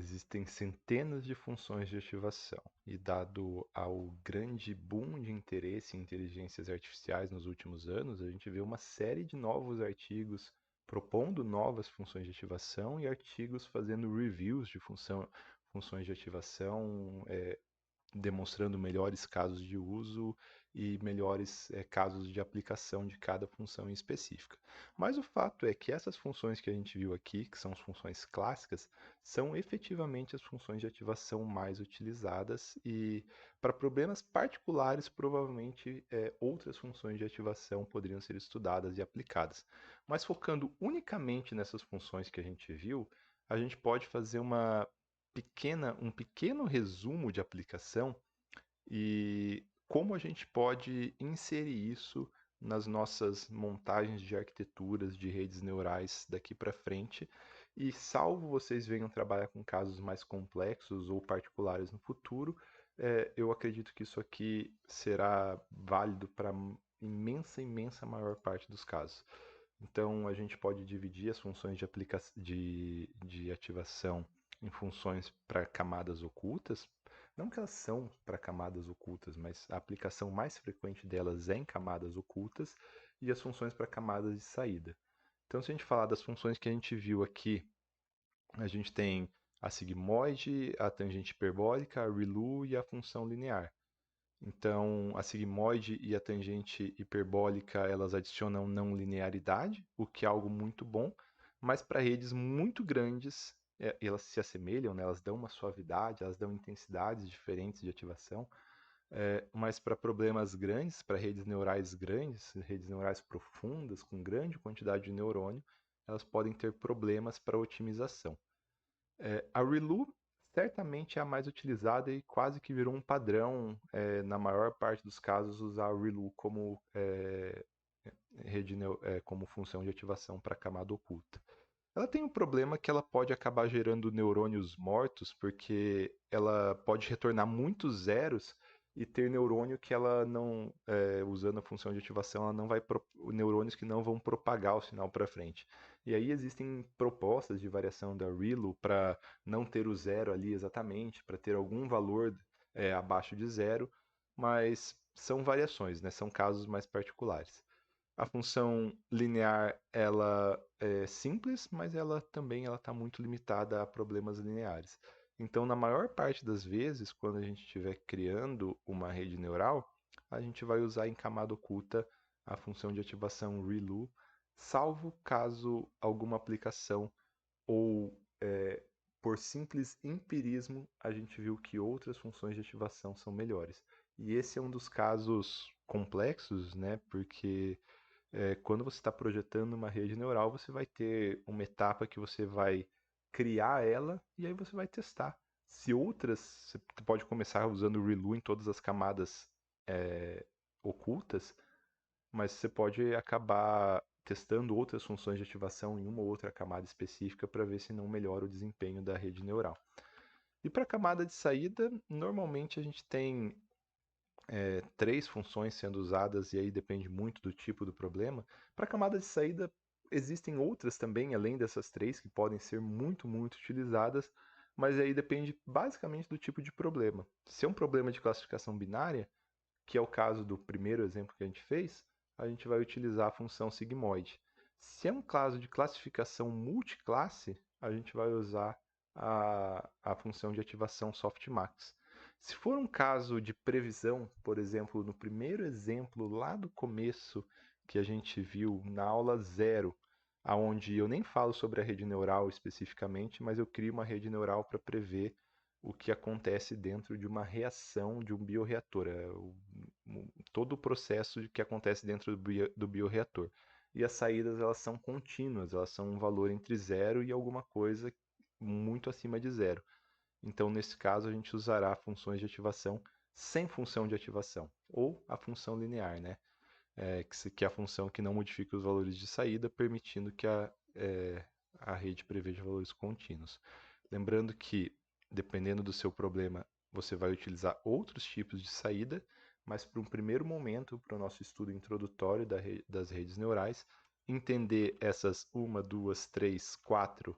Existem centenas de funções de ativação, e dado ao grande boom de interesse em inteligências artificiais nos últimos anos, a gente vê uma série de novos artigos propondo novas funções de ativação e artigos fazendo reviews de funções de ativação, demonstrando melhores casos de uso e melhores casos de aplicação de cada função em específica. Mas o fato é que essas funções que a gente viu aqui, que são as funções clássicas, são efetivamente as funções de ativação mais utilizadas e para problemas particulares, provavelmente outras funções de ativação poderiam ser estudadas e aplicadas. Mas focando unicamente nessas funções que a gente viu, a gente pode fazer um pequeno resumo de aplicação e como a gente pode inserir isso nas nossas montagens de arquiteturas de redes neurais daqui para frente. E salvo vocês venham trabalhar com casos mais complexos ou particulares no futuro, eu acredito que isso aqui será válido para imensa maior parte dos casos. Então, a gente pode dividir as funções de ativação em funções para camadas ocultas. Não que elas são para camadas ocultas, mas a aplicação mais frequente delas é em camadas ocultas e as funções para camadas de saída. Então, se a gente falar das funções que a gente viu aqui, a gente tem a sigmoide, a tangente hiperbólica, a ReLU e a função linear. Então, a sigmoide e a tangente hiperbólica, elas adicionam não linearidade, o que é algo muito bom, mas para redes muito grandes, elas se assemelham, né? Elas dão uma suavidade, elas dão intensidades diferentes de ativação, mas para problemas grandes, para redes neurais grandes, redes neurais profundas, com grande quantidade de neurônio, elas podem ter problemas para otimização. A ReLU certamente é a mais utilizada e quase que virou um padrão, na maior parte dos casos, usar a ReLU como, como função de ativação para camada oculta. Ela tem um problema que ela pode acabar gerando neurônios mortos, porque ela pode retornar muitos zeros e ter neurônio que ela não, usando a função de ativação, ela não vai neurônios que não vão propagar o sinal para frente. E aí existem propostas de variação da ReLU para não ter o zero ali exatamente, para ter algum valor abaixo de zero, mas são variações, né? São casos mais particulares. A função linear ela é simples, mas ela está muito limitada a problemas lineares. Então, na maior parte das vezes, quando a gente estiver criando uma rede neural, a gente vai usar em camada oculta a função de ativação ReLU, salvo caso alguma aplicação ou por simples empirismo a gente viu que outras funções de ativação são melhores. E esse é um dos casos complexos, né? Porque quando você está projetando uma rede neural, você vai ter uma etapa que você vai criar ela e aí você vai testar. Se outras, você pode começar usando o ReLU em todas as camadas ocultas, mas você pode acabar testando outras funções de ativação em uma ou outra camada específica para ver se não melhora o desempenho da rede neural. E para a camada de saída, normalmente a gente tem três funções sendo usadas, e aí depende muito do tipo do problema. Para a camada de saída, existem outras também, além dessas três, que podem ser muito utilizadas, mas aí depende basicamente do tipo de problema. Se é um problema de classificação binária, que é o caso do primeiro exemplo que a gente fez, a gente vai utilizar a função sigmoide. Se é um caso de classificação multiclasse, a gente vai usar a função de ativação softmax. Se for um caso de previsão, por exemplo, no primeiro exemplo lá do começo que a gente viu na aula zero, aonde eu nem falo sobre a rede neural especificamente, mas eu crio uma rede neural para prever o que acontece dentro de uma reação de um bioreator, todo o processo que acontece dentro do bioreator. E as saídas elas são contínuas, elas são um valor entre zero e alguma coisa muito acima de zero. Então, nesse caso, a gente usará funções de ativação sem função de ativação, ou a função linear, né? Que é a função que não modifica os valores de saída, permitindo que a rede preveja valores contínuos. Lembrando que, dependendo do seu problema, você vai utilizar outros tipos de saída, mas para um primeiro momento, para o nosso estudo introdutório das redes neurais, entender essas uma, duas, três, quatro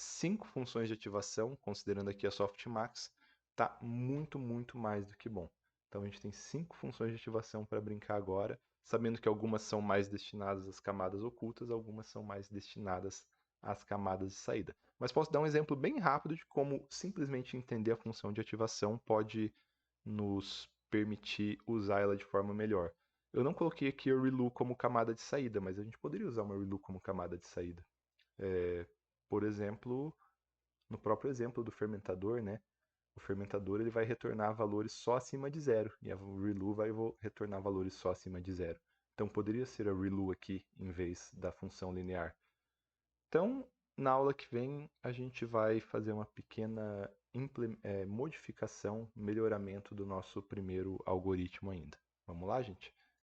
5 funções de ativação, considerando aqui a softmax, tá muito, muito mais do que bom. Então a gente tem 5 funções de ativação para brincar agora, sabendo que algumas são mais destinadas às camadas ocultas, algumas são mais destinadas às camadas de saída. Mas posso dar um exemplo bem rápido de como simplesmente entender a função de ativação pode nos permitir usar ela de forma melhor. Eu não coloquei aqui a ReLU como camada de saída, mas a gente poderia usar uma ReLU como camada de saída. Por exemplo, no próprio exemplo do fermentador, né? O fermentador ele vai retornar valores só acima de zero e a ReLU vai retornar valores só acima de zero. Então poderia ser a ReLU aqui em vez da função linear. Então, na aula que vem, a gente vai fazer uma pequena modificação, melhoramento do nosso primeiro algoritmo ainda. Vamos lá, gente?